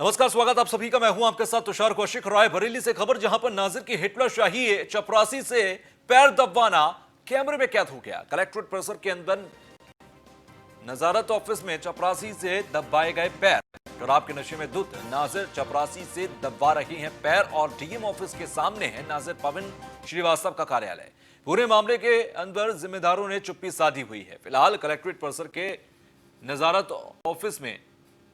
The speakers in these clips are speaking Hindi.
नमस्कार, स्वागत आप सभी का। मैं हूं आपके साथ तुषार कौशिक। रायबरेली से खबर, जहां पर नाजिर की हिटलरशाही चपरासी से पैर दबाना कैमरे में कैद हो गया। कलेक्ट्रेट परिसर के अंदर नजारत ऑफिस में चपरासी से दबाए गए पैर। शराब के नशे में धुत नाजिर चपरासी से दबा रही हैं पैर और डीएम ऑफिस के सामने है नाजिर पवन श्रीवास्तव का कार्यालय। पूरे मामले के अंदर जिम्मेदारों ने चुप्पी साधी हुई है। फिलहाल कलेक्ट्रेट परिसर के नजारत ऑफिस में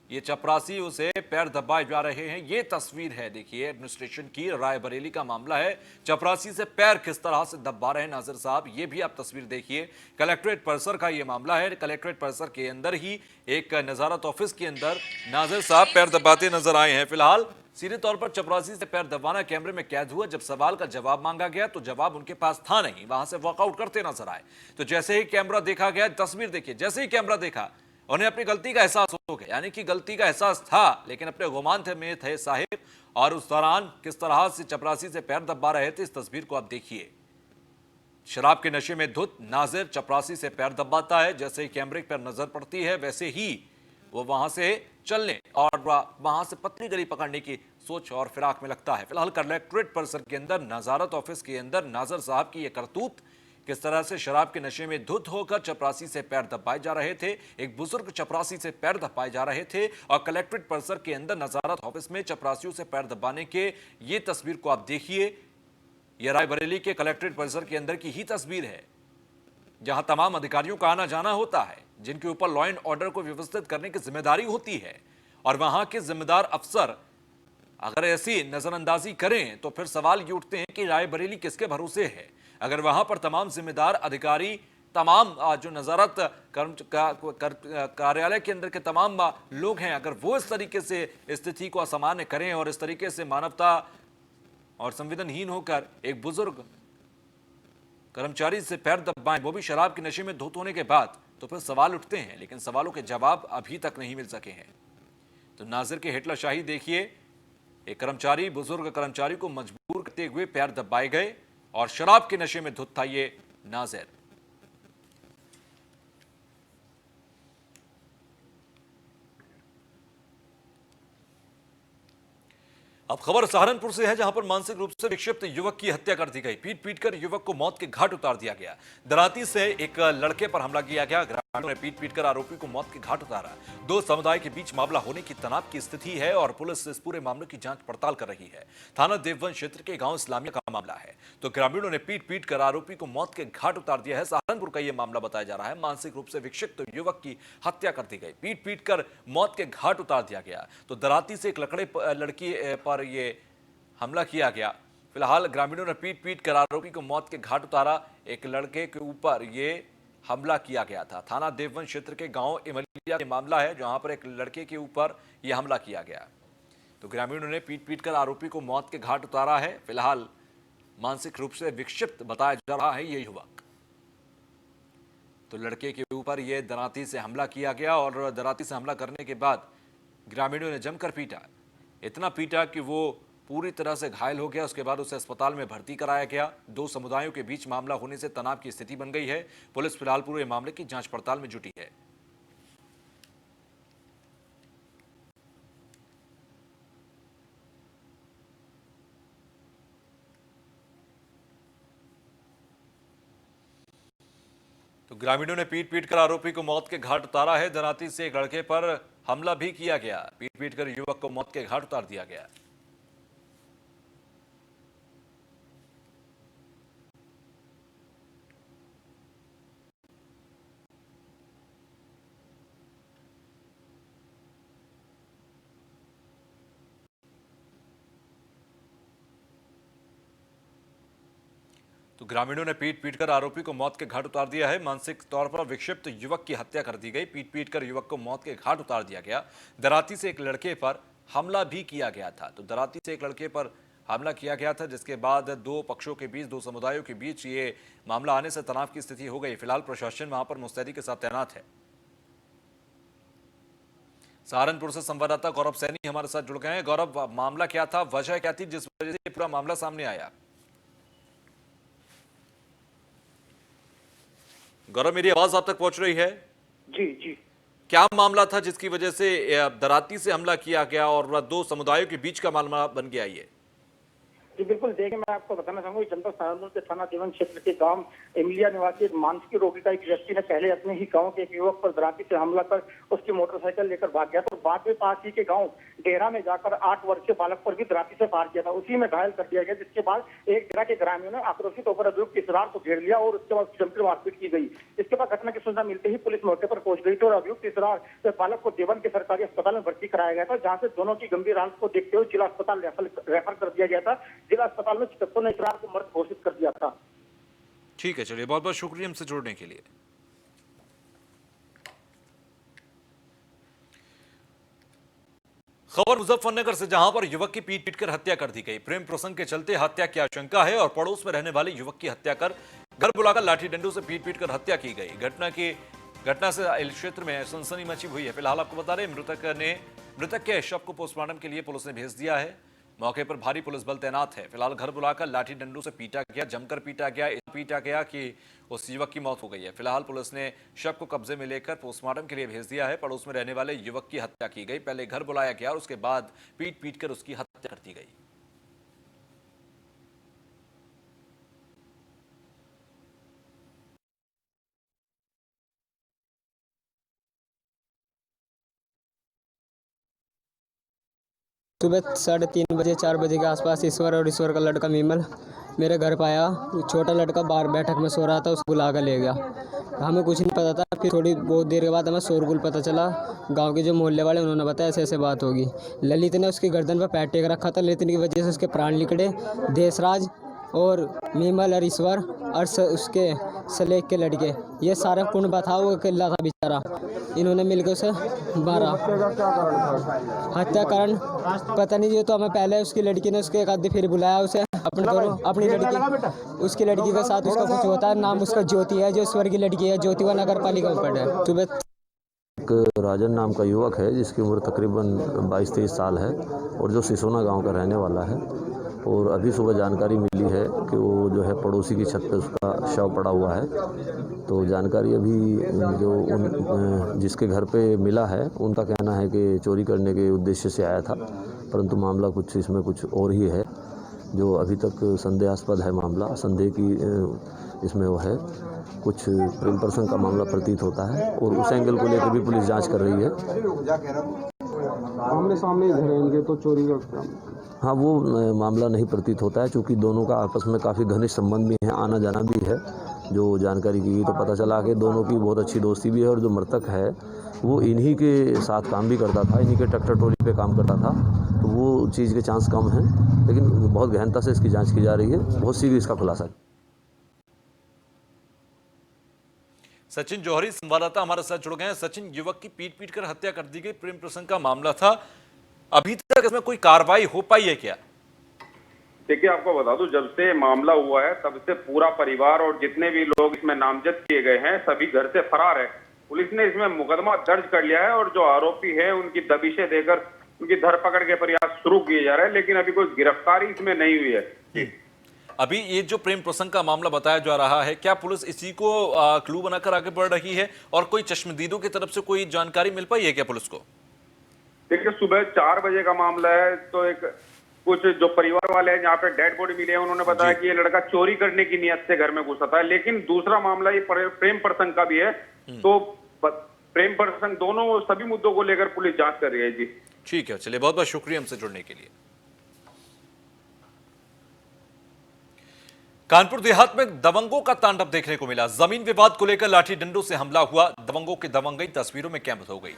ये चपरासी उसे पैर दबाए जा रहे हैं। ये तस्वीर है, देखिए, एडमिनिस्ट्रेशन की। रायबरेली का मामला है। चपरासी से पैर किस तरह से दबा रहे हैं नाजिर साहब, ये भी आप तस्वीर देखिए। कलेक्ट्रेट परिसर का ये मामला है। कलेक्ट्रेट परिसर के अंदर ही एक नजारत ऑफिस के अंदर नाजिर साहब पैर दबाते नजर आए हैं। फिलहाल सीधे तौर पर चपरासी से पैर दबाना कैमरे में कैद हुआ। जब सवाल का जवाब मांगा गया तो जवाब उनके पास था नहीं, वहां से वॉकआउट करते नजर आए। तो जैसे ही कैमरा देखा गया, तस्वीर देखिए, जैसे ही कैमरा देखा उन्हें अपनी गलती का एहसास हो गया। यानी कि गलती का एहसास था, लेकिन अपने गुमान में थे साहिब। और उस दौरान किस तरह से चपरासी से पैर दबा रहे थे, इस तस्वीर को आप देखिए। शराब के नशे में धुत नाजिर चपरासी से पैर दबाता है। जैसे ही कैमरे पर नजर पड़ती है, वैसे ही वो वहां से चलने और वहां से पतली गली पकड़ने की सोच और फिराक में लगता है। फिलहाल कलेक्ट्रेट परिसर के अंदर नजारत ऑफिस के अंदर नाजिर साहब की यह करतूत, किस तरह से शराब के नशे में धुत होकर चपरासी से पैर दबाए जा रहे थे। एक बुजुर्ग चपरासी से पैर दबाए जा रहे थे और कलेक्ट्रेट परिसर के अंदर नजारत ऑफिस में चपरासियों से पैर दबाने के ये तस्वीर को आप देखिए। यह रायबरेली के कलेक्ट्रेट परिसर के अंदर की ही तस्वीर है, जहां तमाम अधिकारियों का आना जाना होता है, जिनके ऊपर लॉ एंड ऑर्डर को व्यवस्थित करने की जिम्मेदारी होती है। और वहां के जिम्मेदार अफसर अगर ऐसी नजरअंदाजी करें तो फिर सवाल ये उठते हैं कि रायबरेली किसके भरोसे है। अगर वहां पर तमाम जिम्मेदार अधिकारी, तमाम जो नजारत कार्यालय के अंदर के तमाम लोग हैं, अगर वो इस तरीके से स्थिति को असामान्य करें और इस तरीके से मानवता और संवेदनहीन होकर एक बुजुर्ग कर्मचारी से पैर दबाएं, वो भी शराब के नशे में धुत होने के बाद, तो फिर सवाल उठते हैं। लेकिन सवालों के जवाब अभी तक नहीं मिल सके हैं। तो नाजिर की हिटलरशाही देखिए। एक कर्मचारी, बुजुर्ग कर्मचारी को मजबूर करते हुए पैर दबाए गए और शराब के नशे में धुत था ये नाजिर। अब खबर सहारनपुर से है, जहां पर मानसिक रूप से विक्षिप्त युवक की हत्या कर दी गई। पीट पीटकर युवक को मौत के घाट उतार दिया गया। दराती से एक लड़के पर हमला किया गया। ग्रामीणों ने पीट पीटकर आरोपी को मौत के घाट उतारा। दो समुदाय के बीच मामला होने की तनाव की स्थिति है और पुलिस इस पूरे मामले की जांच पड़ताल कर रही है। थाना देववन क्षेत्र के गांव इस्लामिया का मामला है। तो ग्रामीणों ने पीट पीटकर आरोपी को मौत के घाट उतार दिया है। सहारनपुर का यह मामला बताया जा रहा है। मानसिक रूप से विक्षिप्त युवक की हत्या कर दी गई, पीट पीटकर मौत के घाट उतार दिया गया। तो दराती से एक लड़की पर यह हमला किया गया। फिलहाल ग्रामीणों ने पीट पीट कर आरोपी को मौत के घाट उतारा। एक लड़के के ऊपर यह हमला किया गया था। थाना देववन क्षेत्र के गांव इमलिया का मामला है, जहां पर एक लड़के के ऊपर यह हमला किया गया। तो ग्रामीणों ने पीट पीट कर आरोपी को मौत के घाट उतारा है। फिलहाल मानसिक रूप से विक्षिप्त बताया जा रहा है ये युवक। तो लड़के के ऊपर यह दराती से हमला किया गया और दराती से हमला करने के बाद ग्रामीणों ने जमकर पीटा। इतना पीटा कि वो पूरी तरह से घायल हो गया। उसके बाद उसे अस्पताल में भर्ती कराया गया। दो समुदायों के बीच मामला होने से तनाव की स्थिति बन गई है। पुलिस फिलहाल पूरे मामले की जांच पड़ताल में जुटी है। तो ग्रामीणों ने पीट पीट कर आरोपी को मौत के घाट उतारा है। दराती से एक लड़के पर हमला भी किया गया। पीट पीट कर युवक को मौत के घाट उतार दिया गया। तो ग्रामीणों ने पीट पीटकर आरोपी को मौत के घाट उतार दिया है। मानसिक तौर पर विक्षिप्त युवक की हत्या कर दी गई। पीट पीटकर युवक को मौत के घाट उतार दिया गया। दराती से एक लड़के पर हमला भी किया गया था। तो दराती से एक लड़के पर हमला किया गया था, जिसके बाद दो पक्षों के बीच, दो समुदायों के बीच ये मामला आने से तनाव की स्थिति हो गई। फिलहाल प्रशासन वहां पर मुस्तैदी के साथ तैनात है। सहारनपुर से संवाददाता गौरव सैनी हमारे साथ जुड़ गए हैं। गौरव, मामला क्या था, वजह क्या थी जिस वजह से पूरा मामला सामने आया? गौरव, मेरी आवाज आप तक पहुंच रही है? जी जी। क्या मामला था जिसकी वजह से दराती से हमला किया गया और दो समुदायों के बीच का मामला बन गया ये? जी बिल्कुल, देखिए मैं आपको बताना चाहूंगा जनपद सहारनपुर के थाना देवन क्षेत्र के गांव इमलिया निवासी एक मानसिक रोगी का एक व्यक्ति ने पहले अपने ही गांव के एक युवक पर दराती से हमला कर उसकी मोटरसाइकिल लेकर भाग गया, तो बाद में पास ही के गांव डेरा में जाकर 8 वर्षीय बालक पर भी दराती से फाड़ किया था, उसी में घायल कर दिया गया। जिसके बाद एक डेरा के ग्रामीणों ने आक्रोशित होकर अभियुक्त इसरार को घेर लिया और उसके बाद जमकर मारपीट की गई। इसके बाद घटना की सूचना मिलते ही पुलिस मौके पर पहुंच गई थी और अभियुक्त इसरार बालक को देवन के सरकारी अस्पताल में भर्ती कराया गया था, जहां से दोनों की गंभीर हालत को देखते हुए जिला अस्पताल रेफर कर दिया गया था। जिला अस्पताल में चिकित्सकों ने इसरार को मृत घोषित कर दिया था। ठीक है, चलिए बहुत बहुत शुक्रिया हमसे जुड़ने के लिए। खबर मुजफ्फरनगर से, जहां पर युवक की पीट कर हत्या कर दी गई। प्रेम प्रसंग के चलते हत्या की आशंका है और पड़ोस में रहने वाले युवक की हत्या कर घर बुलाकर लाठी डंडों से पीट कर हत्या की गई। घटना से इस क्षेत्र में सनसनी मची हुई है। फिलहाल आपको बता दें, मृतक के शव को पोस्टमार्टम के लिए पुलिस ने भेज दिया है। मौके पर भारी पुलिस बल तैनात है। फिलहाल घर बुलाकर लाठी डंडों से पीटा गया, जमकर पीटा गया कि उस युवक की मौत हो गई है। फिलहाल पुलिस ने शव को कब्जे में लेकर पोस्टमार्टम के लिए भेज दिया है। पड़ोस में रहने वाले युवक की हत्या की गई। पहले घर बुलाया गया और उसके बाद पीट कर उसकी हत्या कर दी गई। सुबह 3:30 बजे 4 बजे के आसपास ईश्वर का लड़का मीमल मेरे घर पाया। छोटा लड़का बाहर बैठक में सो रहा था, उसको बुला कर ले गया। हमें कुछ नहीं पता था। फिर थोड़ी बहुत देर के बाद हमें शोरगुल पता चला। गांव के जो मोहल्ले वाले उन्होंने बताया ऐसे ऐसे बात होगी। ललित ने उसकी गर्दन पर पैर टेक रखा था। ललित की वजह से उसके प्राण निकले। देशराज और मीमल और ईश्वर और उसके सलेख के लड़के, ये सारा कुंड था, वो अकेला था बेचारा। इन्होंने मिलकर उसे मारा। हत्या कारण पता नहीं, जो तो हमें पहले उसकी लड़की ने उसके एक आधी फिर बुलाया उसे अपनी लड़की, उसकी लड़की के साथ उसका कुछ होता है। नाम उसका ज्योति है, जो ईश्वर की लड़की है। ज्योति व नगर पालिका में पढ़े। सुबह एक राजन नाम का युवक है जिसकी उम्र तकरीबन 22-23 साल है और जो सिसोना गांव का रहने वाला है। और अभी सुबह जानकारी मिली है कि वो जो है पड़ोसी की छत पे उसका शव पड़ा हुआ है। तो जानकारी अभी जो जिसके घर पे मिला है उनका कहना है कि चोरी करने के उद्देश्य से आया था, परंतु मामला कुछ इसमें कुछ और ही है। जो अभी तक संदेहास्पद है मामला, संदेह की इसमें वो है, कुछ प्रेम प्रसंग का मामला प्रतीत होता है और उस एंगल को लेकर भी पुलिस जांच कर रही है। आमने सामने घर इनके, तो चोरी का हाँ, वो मामला नहीं प्रतीत होता है, क्योंकि दोनों का आपस में काफ़ी घनिष्ठ संबंध भी है, आना जाना भी है। जो जानकारी की गई तो पता चला कि दोनों की बहुत अच्छी दोस्ती भी है और जो मृतक है वो इन्हीं के साथ काम भी करता था, इन्हीं के ट्रैक्टर ट्रॉली पे काम करता था। तो वो चीज़ के चांस कम हैं, लेकिन बहुत गहनता से इसकी जाँच की जा रही है। बहुत शीघ्र इसका खुलासा। सचिन जौहरी संवाददाता हमारे साथ जुड़ गए हैं। सचिन, युवक की पीट कर हत्या कर दी गई, प्रेम प्रसंग का मामला था, अभी तक इसमें कोई कार्रवाई हो पाई है क्या? देखिए, आपको बता दूं, जब से मामला हुआ है तब से पूरा परिवार और जितने भी लोग इसमें नामजद किए गए हैं सभी घर से फरार है। पुलिस ने इसमें मुकदमा दर्ज कर लिया है और जो आरोपी है उनकी दबिशें देकर उनकी धरपकड़ के प्रयास शुरू किए जा रहे हैं, लेकिन अभी कोई गिरफ्तारी इसमें नहीं हुई है। अभी ये जो प्रेम प्रसंग का मामला बताया जा रहा है, क्या पुलिस इसी को क्लू बनाकर आगे बढ़ रही है और कोई चश्मदीदों की तरफ से कोई जानकारी मिल पाई है क्या पुलिस को? देखिए, सुबह 4 बजे का मामला है, तो एक कुछ जो परिवार वाले हैं जहाँ पे डेड बॉडी मिली है, उन्होंने बताया कि ये लड़का चोरी करने की नियत से घर में घुसा था। लेकिन दूसरा मामला ये प्रेम प्रसंग का भी है। तो प्रेम प्रसंग दोनों सभी मुद्दों को लेकर पुलिस जांच कर रही है। जी ठीक है, चलिए बहुत बहुत शुक्रिया हमसे जुड़ने के लिए। कानपुर देहात में दबंगों का तांडव देखने को मिला। जमीन विवाद को लेकर लाठी डंडों से हमला हुआ। दबंगों की दबंगई तस्वीरों में कैद हो गई।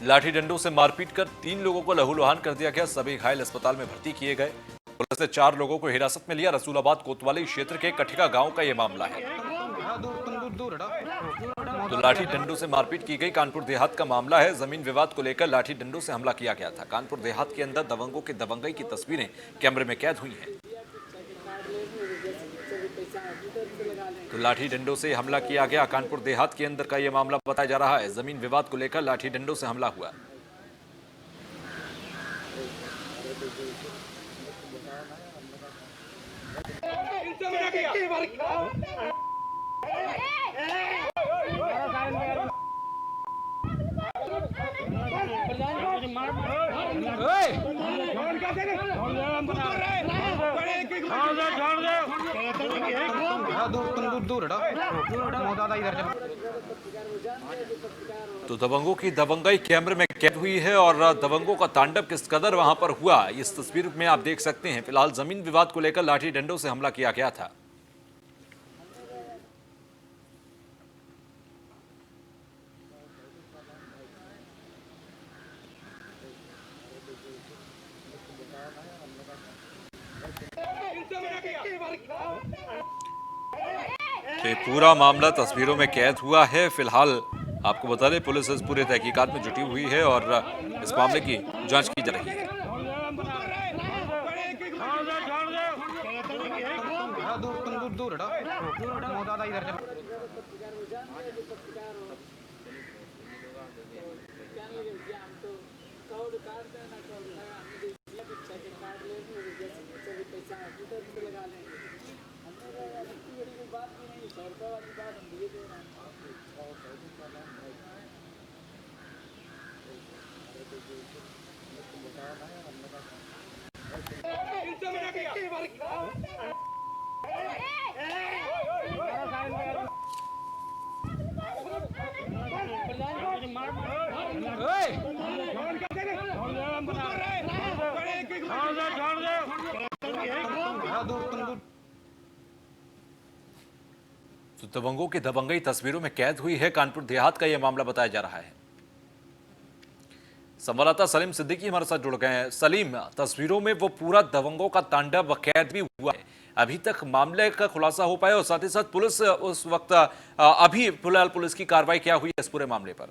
लाठी डंडों से मारपीट कर 3 लोगों को लहूलुहान कर दिया गया। सभी घायल अस्पताल में भर्ती किए गए। पुलिस ने 4 लोगों को हिरासत में लिया। रसूलाबाद कोतवाली क्षेत्र के कठिका गांव का यह मामला है। तो लाठी डंडों से मारपीट की गई। कानपुर देहात का मामला है। जमीन विवाद को लेकर लाठी डंडों से हमला किया गया था। कानपुर देहात के अंदर दबंगों की दबंगई की तस्वीरें कैमरे में कैद हुई हैं। तो लाठी डंडों से हमला किया गया। कानपुर देहात के अंदर का यह मामला बताया जा रहा है। जमीन विवाद को लेकर लाठी डंडों से हमला हुआ। तो दबंगों की दबंगाई कैमरे में कैद हुई है और दबंगों का तांडव किस कदर वहां पर हुआ इस तस्वीर में आप देख सकते हैं। फिलहाल जमीन विवाद को लेकर लाठी डंडों से हमला किया गया था। तो ये पूरा मामला तस्वीरों में कैद हुआ है। फिलहाल आपको बता दें पुलिस इस पूरे तहकीकात में जुटी हुई है और इस मामले की जांच की जा रही है। तो दबंगों की दबंगई तस्वीरों में कैद हुई है। कानपुर देहात का यह मामला बताया जा रहा है। संवाददाता सलीम सिद्दीकी हमारे साथ जुड़ गए हैं। सलीम, तस्वीरों में वो पूरा दबंगों का तांडव कैद भी हुआ है। अभी तक मामले का खुलासा हो पाया और साथ ही साथ पुलिस उस वक्त अभी फिलहाल पुलिस की कार्रवाई क्या हुई है इस पूरे मामले पर?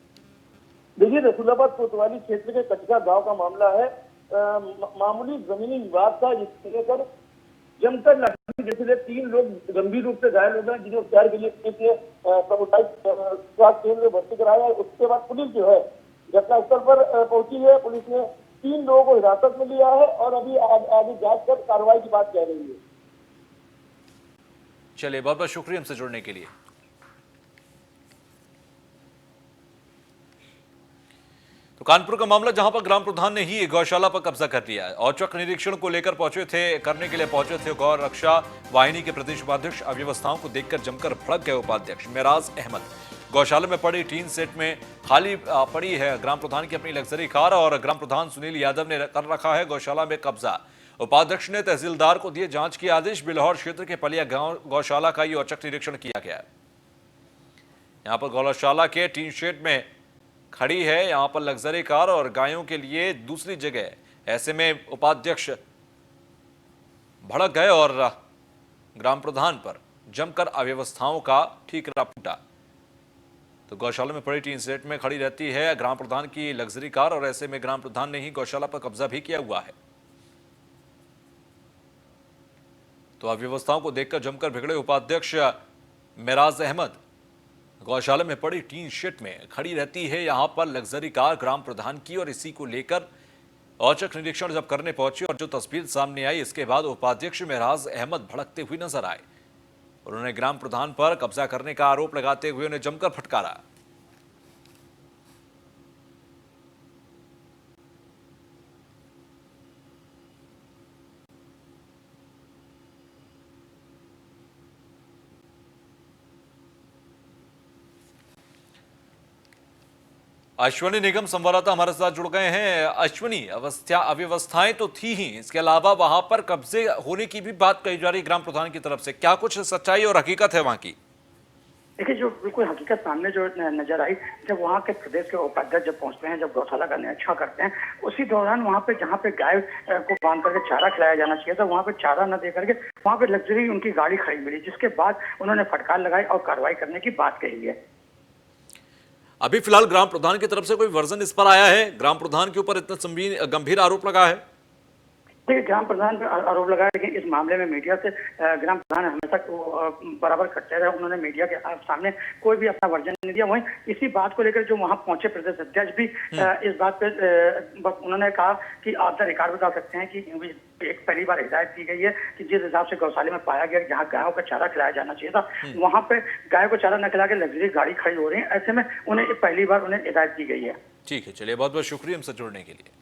देखिए, रसूलाबाद कोतवाली क्षेत्र के कचका गांव का मामला है। मामूली जमीनी विवाद था जिसको लेकर जमकर लड़ाई जैसे 3 लोग गंभीर रूप से घायल हो गए, जिन्हें उपचार के लिए स्वास्थ्य केंद्र में भर्ती कराया। उसके बाद पुलिस जो है घटनास्थल पर पहुंची है। पुलिस ने 3 लोगों को हिरासत में लिया है और अभी आगे जांच कर कार्रवाई की बात कह रही है। चलिए, बहुत बहुत शुक्रिया हमसे जुड़ने के लिए। तो कानपुर का मामला जहां पर ग्राम प्रधान ने ही गौशाला पर कब्जा कर लिया है। औचक निरीक्षण को लेकर करने के लिए पहुंचे थे गौ रक्षा वाहिनी के प्रदेश उपाध्यक्ष। अव्यवस्थाओं को देखकर जमकर भड़क गए उपाध्यक्ष मेराज अहमद। गौशाला में पड़ी टीन सेट में खाली पड़ी है ग्राम प्रधान की अपनी लग्जरी कार और ग्राम प्रधान सुनील यादव ने कर रखा है गौशाला में कब्जा। उपाध्यक्ष ने तहसीलदार को दिए जांच के आदेश। बिल्हौर क्षेत्र के पलिया गांव गौशाला का ये औचक निरीक्षण किया गया है। यहां पर गौशाला के टीन शेड में खड़ी है यहां पर लग्जरी कार और गायों के लिए दूसरी जगह। ऐसे में उपाध्यक्ष भड़क गए और ग्राम प्रधान पर जमकर अव्यवस्थाओं का ठीकरा फूटा। तो गौशाला में पड़ी टीन सेट में खड़ी रहती है ग्राम प्रधान की लग्जरी कार और ऐसे में ग्राम प्रधान ने ही गौशाला पर कब्जा भी किया हुआ है। तो अव्यवस्थाओं को देखकर जमकर बिगड़े उपाध्यक्ष मेराज अहमद। गौशाला में पड़ी टीन शेड में खड़ी रहती है यहां पर लग्जरी कार ग्राम प्रधान की और इसी को लेकर औचक निरीक्षण जब करने पहुंचे और जो तस्वीर सामने आई इसके बाद उपाध्यक्ष मेराज अहमद भड़कते हुए नजर आए। उन्होंने ग्राम प्रधान पर कब्जा करने का आरोप लगाते हुए उन्हें जमकर फटकारा। अश्वनी निगम संवाददाता हमारे साथ जुड़ गए हैं। अश्वनी, अव्यवस्थाएं तो थी ही, इसके अलावा वहां पर कब्जे होने की भी बात कही जा रही ग्राम प्रधान की तरफ से। क्या कुछ सच्चाई और हकीकत है वहां की? देखिए, जो बिल्कुल हकीकत सामने जो नजर आई, जब वहाँ के प्रदेश के उपाध्यक्ष जब पहुंचते हैं, जब गौशाला का निरीक्षण करते हैं, उसी दौरान वहाँ पे जहाँ पे गाय को बांध करके चारा खिलाया जाना चाहिए था, वहाँ पे चारा न दे करके वहाँ पे लग्जरी उनकी गाड़ी खड़ी मिली, जिसके बाद उन्होंने फटकार लगाई और कार्रवाई करने की बात कही है। अभी फिलहाल ग्राम प्रधान की तरफ से कोई वर्जन इस पर आया है? ग्राम प्रधान के ऊपर इतना गंभीर आरोप लगा है। ग्राम प्रधान पर आरोप लगाया, लेकिन इस मामले में मीडिया से ग्राम प्रधान हमेशा बराबर करते रहे। उन्होंने मीडिया के सामने कोई भी अपना वर्जन नहीं दिया। वहीं इसी बात को लेकर जो वहां पहुंचे प्रदेश अध्यक्ष भी इस बात पे उन्होंने कहा कि आप द रिकॉर्ड बता सकते हैं कि एक पहली बार हिदायत दी गई है कि जिस हिसाब से गौशाले में पाया गया जहाँ गायों का चारा खिलाया जाना चाहिए था, वहां पे गाय को चारा न खिला के लग्जरी गाड़ी खड़ी हो रही है। ऐसे में उन्हें पहली बार उन्हें हिदायत दी गई है। ठीक है, चलिए, बहुत बहुत शुक्रिया हमसे जुड़ने के लिए।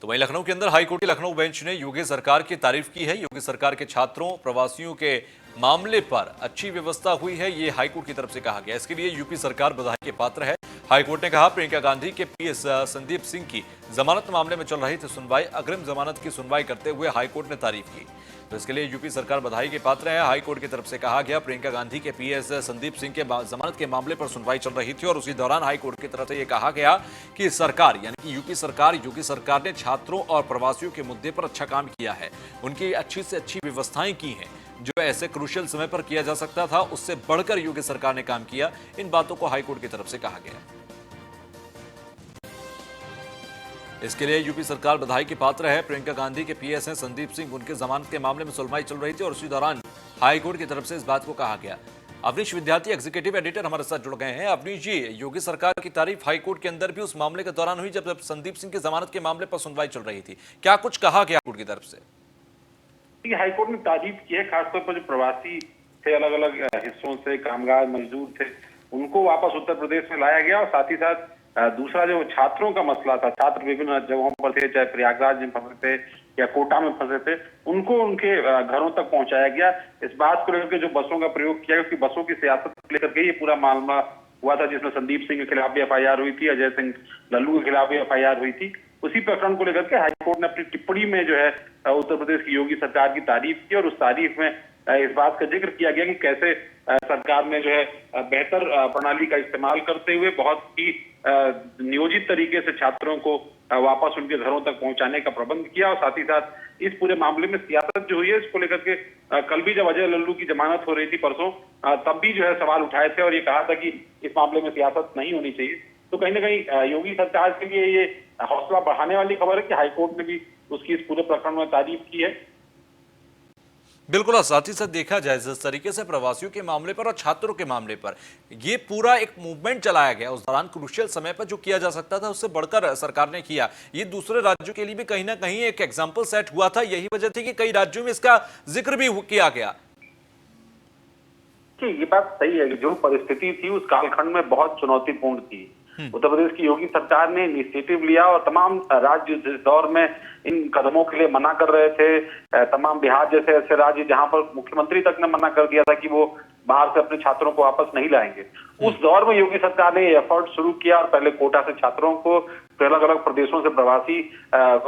तो वहीं लखनऊ के अंदर हाईकोर्ट की लखनऊ बेंच ने योगी सरकार की तारीफ की है। योगी सरकार के छात्रों प्रवासियों के मामले पर अच्छी व्यवस्था हुई है, ये हाईकोर्ट की तरफ से कहा गया। इसके लिए यूपी सरकार बधाई के पात्र है। हाईकोर्ट ने कहा प्रियंका गांधी के पीएस संदीप सिंह की जमानत मामले में चल रही थी सुनवाई, अग्रिम जमानत की सुनवाई करते हुए हाईकोर्ट ने तारीफ की। तो इसके लिए यूपी सरकार बधाई के पात्र है। हाईकोर्ट की तरफ से कहा गया प्रियंका गांधी के पीएस संदीप सिंह के जमानत के मामले पर सुनवाई चल रही थी और उसी दौरान हाईकोर्ट की तरफ से यह कहा गया कि सरकार यानी कि यूपी सरकार योगी सरकार ने छात्रों और प्रवासियों के मुद्दे पर अच्छा काम किया है। उनकी अच्छी से अच्छी व्यवस्थाएं की हैं, जो ऐसे क्रूशियल समय पर किया जा सकता था उससे बढ़कर योगी सरकार ने काम किया। इन बातों को हाईकोर्ट की तरफ से कहा गया। इसके लिए यूपी सरकार बधाई के पात्र है। प्रियंका गांधी के पीएस हैं संदीप सिंह, उनके जमानत के मामले में सुनवाई चल रही थी और उसी दौरान हाईकोर्ट की तरफ से इस बात को कहा गया। अवनीश विद्यार्थी एग्जीक्यूटिव एडिटर हमारे साथ जुड़ गए हैं। अवनीश जी, योगी सरकार की तारीफ हाईकोर्ट के अंदर भी उस मामले के दौरान हुई जब संदीप सिंह की जमानत के मामले पर सुनवाई चल रही थी, क्या कुछ कहा गया हाईकोर्ट की तरफ से? हाईकोर्ट ने तारीफ की है, खासतौर पर जो प्रवासी थे, अलग अलग हिस्सों से कामगार मजदूर थे, उनको वापस उत्तर प्रदेश में लाया गया और साथ ही साथ दूसरा जो छात्रों का मसला था, छात्र विभिन्न जगहों पर थे, चाहे प्रयागराज में फंसे थे या कोटा में फंसे थे, उनको उनके घरों तक पहुंचाया गया। इस बात को लेकर जो बसों का प्रयोग किया, क्योंकि बसों की सियासत को लेकर के ये पूरा मामला हुआ था, जिसमें संदीप सिंह के खिलाफ भी एफआईआर हुई थी, अजय सिंह लल्लू के खिलाफ भी एफआईआर हुई थी। उसी प्रकरण को लेकर के हाईकोर्ट ने अपनी टिप्पणी में जो है उत्तर प्रदेश की योगी सरकार की तारीफ की और उस तारीफ में इस बात का जिक्र किया गया कि कैसे सरकार ने जो है बेहतर प्रणाली का इस्तेमाल करते हुए बहुत ही नियोजित तरीके से छात्रों को वापस उनके घरों तक पहुंचाने का प्रबंध किया और साथ ही साथ इस पूरे मामले में सियासत जो हुई है इसको लेकर के कल भी जब अजय लल्लू की जमानत हो रही थी परसों, तब भी जो है सवाल उठाए थे और ये कहा था कि इस मामले में सियासत नहीं होनी चाहिए। तो कहीं ना कहीं योगी सरकार के लिए ये हौसला बढ़ाने वाली खबर है कि हाईकोर्ट ने भी उसकी इस पूरे प्रकरण में तारीफ की है। बिल्कुल, और साथ ही साथ देखा जाए जिस तरीके से प्रवासियों के मामले पर और छात्रों के मामले पर ये पूरा एक मूवमेंट चलाया गया, उस दौरान क्रूशियल समय पर जो किया जा सकता था उससे बढ़कर सरकार ने किया। ये दूसरे राज्यों के लिए भी कहीं ना कहीं एक एग्जाम्पल सेट हुआ था। यही वजह थी कि कई राज्यों में इसका जिक्र भी किया गया। ये बात सही है कि जो परिस्थिति थी उस कालखंड में बहुत चुनौतीपूर्ण थी। उत्तर प्रदेश की योगी सरकार ने इनिशिएटिव लिया और तमाम राज्य जिस दौर में इन कदमों के लिए मना कर रहे थे, तमाम बिहार जैसे ऐसे राज्य जहां पर मुख्यमंत्री तक ने मना कर दिया था कि वो बाहर से अपने छात्रों को वापस नहीं लाएंगे, उस दौर में योगी सरकार ने ये एफर्ट शुरू किया और पहले कोटा से छात्रों को, फिर अलग अलग प्रदेशों से प्रवासी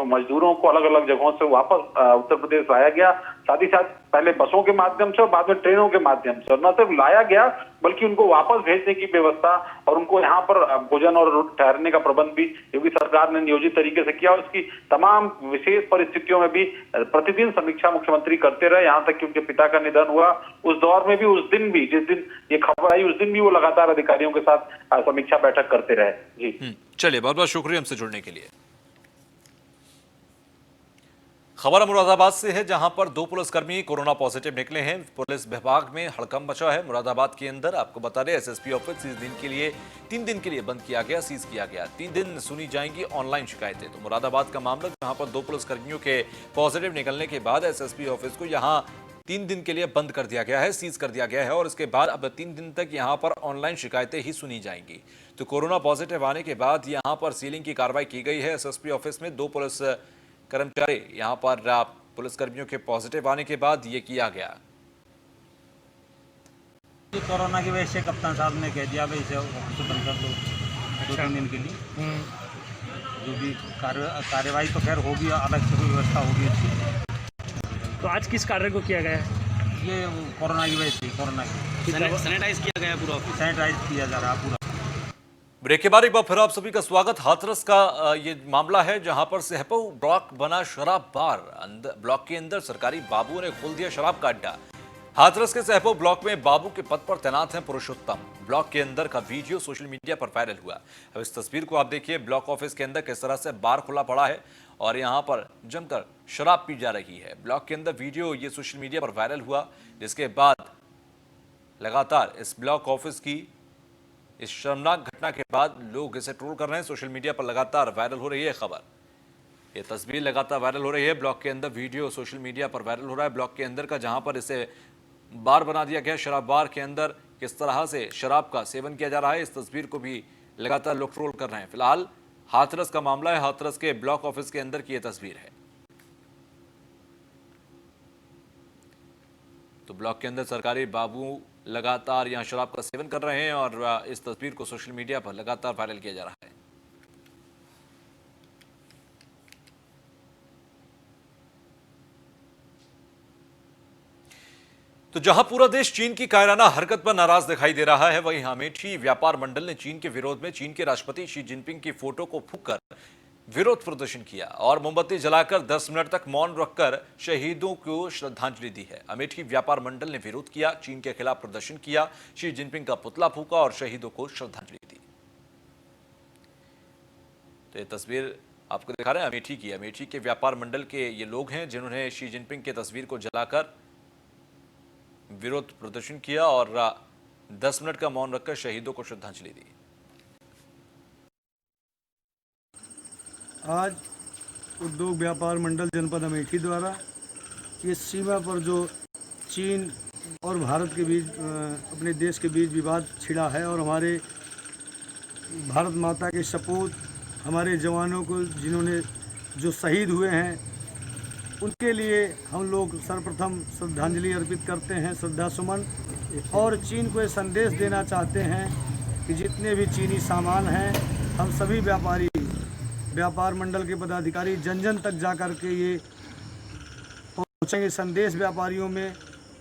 मजदूरों को अलग अलग जगहों से वापस उत्तर प्रदेश लाया गया। साथ ही साथ पहले बसों के माध्यम से और बाद में ट्रेनों के माध्यम से, और न सिर्फ लाया गया बल्कि उनको वापस भेजने की व्यवस्था और उनको यहाँ पर भोजन और ठहरने का प्रबंध भी योगी सरकार ने नियोजित तरीके से किया और उसकी तमाम विशेष परिस्थितियों में भी प्रतिदिन समीक्षा मुख्यमंत्री करते रहे, यहाँ तक कि उनके पिता का निधन हुआ उस दौर में भी, उस दिन भी, जिस दिन ये खबर आई उस दिन भी वो लगातार अधिकारियों के साथ समीक्षा बैठक करते रहे। जी चलिए, बहुत बहुत शुक्रिया हमसे जुड़ने के लिए। खबर मुरादाबाद से है, जहां पर 2 पुलिसकर्मी कोरोना पॉजिटिव निकले हैं। पुलिस विभाग में हड़कंप मचा है। मुरादाबाद के अंदर आपको बता दें एसएसपी ऑफिस 3 दिन के लिए बंद किया गया, सीज किया गया। 3 दिन सुनी जाएंगी ऑनलाइन शिकायतें। तो मुरादाबाद का मामला, जहां पर 2 पुलिसकर्मियों के पॉजिटिव निकलने के बाद एसएसपी ऑफिस को यहां 3 दिन के लिए बंद कर दिया गया है, सीज कर दिया गया है और इसके बाद अब 3 दिन तक यहां पर ऑनलाइन शिकायतें ही सुनी जाएंगी। तो कोरोना पॉजिटिव आने के बाद यहां पर सीलिंग की कार्रवाई की गई है। एसएसपी ऑफिस में 2 पुलिस कर्मचारी यहां पर पुलिसकर्मियों के पॉजिटिव आने के बाद ये किया गया। कोरोना की वजह से कप्तान साहब ने कह दिया भाई इसे ऑफिस बंद कर दो 2-3 दिन के लिए। जो भी कार्यवाही तो खैर होगी, अलग से व्यवस्था होगी। तो आज किस कार्य को किया गया है? ये कोरोना की वजह से, कोरोना की सैनिटाइज किया गया पूरा ऑफिस, सैनिटाइज किया जा रहा पूरा। ब्रेक के बाद एक बार फिर आप सभी का स्वागत। हाथरस का ये मामला है, जहां पर सहपऊ ब्लॉक बना शराब बार। ब्लॉक के अंदर सरकारी बाबुओं ने खोल दिया शराब का अड्डा। हाथरस के सहपऊ ब्लॉक में बाबू के पद पर तैनात हैं पुरुषोत्तम। ब्लॉक के अंदर का वीडियो सोशल मीडिया पर वायरल हुआ। अब इस तस्वीर को आप देखिए, ब्लॉक ऑफिस के अंदर किस तरह से बार खुला पड़ा है और यहाँ पर जमकर शराब पी जा रही है। ब्लॉक के अंदर वीडियो ये सोशल मीडिया पर वायरल हुआ, जिसके बाद लगातार इस ब्लॉक ऑफिस की इस शर्मनाक घटना के बाद लोग इसे ट्रोल कर रहे हैं। सोशल मीडिया पर लगातार वायरल हो रही है खबर, ये तस्वीर लगातार वायरल हो रही है। ब्लॉक के अंदर वीडियो सोशल मीडिया पर वायरल हो रहा है। ब्लॉक के अंदर का जहां पर इसे बार बना दिया गया, शराब बार के अंदर किस तरह से शराब का सेवन किया जा रहा है, इस तस्वीर को भी लगातार लोग ट्रोल कर रहे हैं। फिलहाल हाथरस का मामला है। हाथरस के ब्लॉक ऑफिस के अंदर की यह तस्वीर है। तो ब्लॉक के अंदर सरकारी बाबू लगातार यहां शराब का सेवन कर रहे हैं और इस तस्वीर को सोशल मीडिया पर लगातार वायरल किया जा रहा है। तो जहां पूरा देश चीन की कायराना हरकत पर नाराज दिखाई दे रहा है, वहीं अमेठी व्यापार मंडल ने चीन के विरोध में चीन के राष्ट्रपति शी जिनपिंग की फोटो को फूंककर विरोध प्रदर्शन किया और मोमबत्ती जलाकर 10 मिनट तक मौन रखकर शहीदों को श्रद्धांजलि दी है। अमेठी व्यापार मंडल ने विरोध किया, चीन के खिलाफ प्रदर्शन किया, शी जिनपिंग का पुतला फूंका और शहीदों को श्रद्धांजलि दी। तो ये तस्वीर आपको दिखा रहे हैं अमेठी की। अमेठी के व्यापार मंडल के ये लोग हैं जिन्होंने शी जिनपिंग की तस्वीर को जलाकर विरोध प्रदर्शन किया और 10 मिनट का मौन रखकर शहीदों को श्रद्धांजलि दी। आज उद्योग व्यापार मंडल जनपद अमेठी द्वारा ये सीमा पर जो चीन और भारत के बीच अपने देश के बीच विवाद छिड़ा है और हमारे भारत माता के सपूत हमारे जवानों को जिन्होंने जो शहीद हुए हैं उनके लिए हम लोग सर्वप्रथम श्रद्धांजलि अर्पित करते हैं, श्रद्धा सुमन। और चीन को ये संदेश देना चाहते हैं कि जितने भी चीनी सामान हैं हम सभी व्यापारी व्यापार मंडल के पदाधिकारी जन जन तक जा कर के ये पहुँचेंगे संदेश व्यापारियों में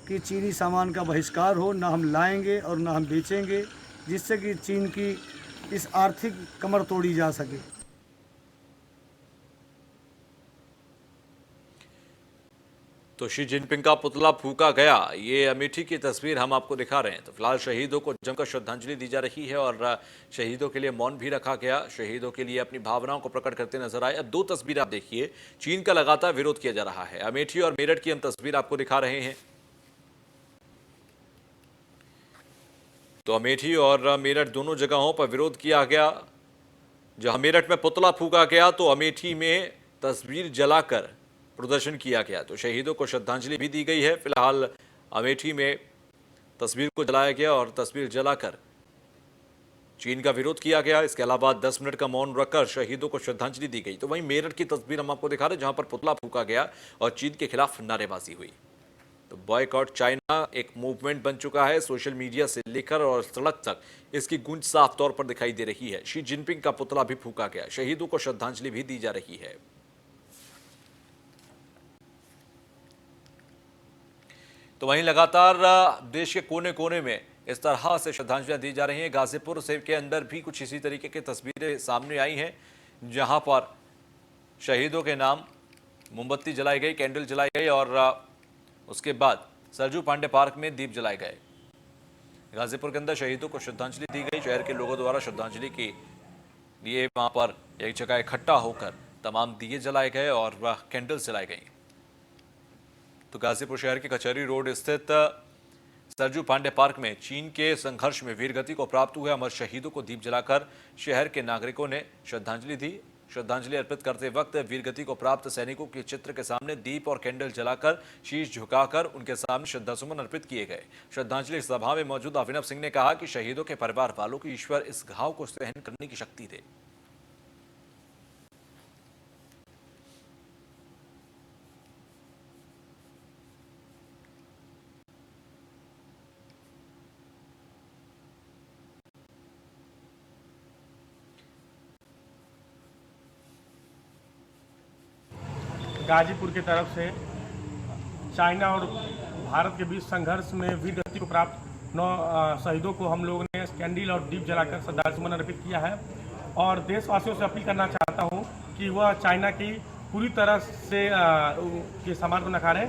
कि चीनी सामान का बहिष्कार हो, ना हम लाएंगे और ना हम बेचेंगे, जिससे कि चीन की इस आर्थिक कमर तोड़ी जा सके। तो शी जिनपिंग का पुतला फूंका गया, ये अमेठी की तस्वीर हम आपको दिखा रहे हैं। तो फिलहाल शहीदों को जमकर श्रद्धांजलि दी जा रही है और शहीदों के लिए मौन भी रखा गया। शहीदों के लिए अपनी भावनाओं को प्रकट करते नजर आए। अब 2 तस्वीर आप देखिए, चीन का लगातार विरोध किया जा रहा है। अमेठी और मेरठ की हम तस्वीर आपको दिखा रहे हैं। तो अमेठी और मेरठ दोनों जगहों पर विरोध किया गया। जहां मेरठ में पुतला फूंका गया तो अमेठी में तस्वीर जलाकर प्रदर्शन किया गया। तो शहीदों को श्रद्धांजलि भी दी गई है। फिलहाल अमेठी में तस्वीर को जलाया गया और तस्वीर जलाकर चीन का विरोध किया गया। इसके अलावा 10 मिनट का मौन रखकर शहीदों को श्रद्धांजलि दी गई। तो वहीं मेरठ की तस्वीर हम आपको दिखा रहे हैं जहां पर पुतला फूंका गया और चीन के खिलाफ नारेबाजी हुई। तो बॉयकॉट चाइना एक मूवमेंट बन चुका है। सोशल मीडिया से लेकर और सड़क तक इसकी गूंज साफ तौर पर दिखाई दे रही है। शी जिनपिंग का पुतला भी फूंका गया, शहीदों को श्रद्धांजलि भी दी जा रही है। तो वहीं लगातार देश के कोने कोने में इस तरह से श्रद्धांजलियां दी जा रही हैं। गाजीपुर से के अंदर भी कुछ इसी तरीके की तस्वीरें सामने आई हैं जहां पर शहीदों के नाम मोमबत्ती जलाई गई, कैंडल जलाई गई और उसके बाद सरजू पांडे पार्क में दीप जलाए गए। गाजीपुर के अंदर शहीदों को श्रद्धांजलि दी गई। शहर के लोगों द्वारा श्रद्धांजलि के लिए वहां पर एक जगह इकट्ठा होकर तमाम दिए जलाए गए और कैंडल्स जलाई गई। तो गाजीपुर शहर के कचहरी रोड स्थित सरजू पांडे पार्क में चीन के संघर्ष में वीरगति को प्राप्त हुए अमर शहीदों को दीप जलाकर शहर के नागरिकों ने श्रद्धांजलि दी। श्रद्धांजलि अर्पित करते वक्त वीरगति को प्राप्त सैनिकों के चित्र के सामने दीप और कैंडल जलाकर शीश झुकाकर उनके सामने श्रद्धासुमन अर्पित किए गए। श्रद्धांजलि सभा में मौजूद अभिनव सिंह ने कहा कि शहीदों के परिवार वालों को ईश्वर इस घाव को सहन करने की शक्ति दे। गाजीपुर की तरफ से चाइना और भारत के बीच संघर्ष में वीरगति को प्राप्त 9 शहीदों को हम लोगों ने कैंडल और दीप जलाकर श्रद्धासुमन अर्पित किया है। और देशवासियों से अपील करना चाहता हूं कि वह चाइना की पूरी तरह से के सामान को नकारें,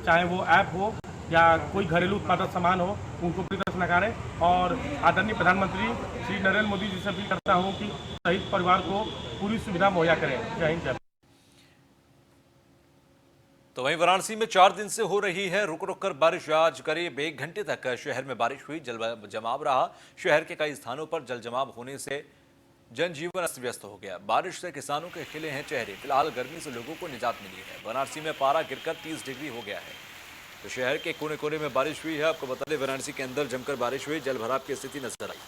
चाहे वो ऐप हो या कोई घरेलू उत्पादक सामान हो, उनको पूरी तरह से नकारें। और आदरणीय प्रधानमंत्री श्री नरेंद्र मोदी जी से अपील करता हूँ कि शहीद परिवार को पूरी सुविधा मुहैया करें। जय हिंद, जय। तो वहीं वाराणसी में 4 दिन से हो रही है रुक रुक कर बारिश। आज करीब 1 घंटे तक शहर में बारिश हुई, जल जमाव रहा। शहर के कई स्थानों पर जल जमाव होने से जनजीवन अस्त व्यस्त हो गया। बारिश से किसानों के खिले हैं चेहरे। फिलहाल गर्मी से लोगों को निजात मिली है। वाराणसी में पारा गिरकर 30 डिग्री हो गया है। तो शहर के कोने कोने में बारिश हुई है। आपको बता दें वाराणसी के अंदर जमकर बारिश हुई, जल भराव की स्थिति नजर आई।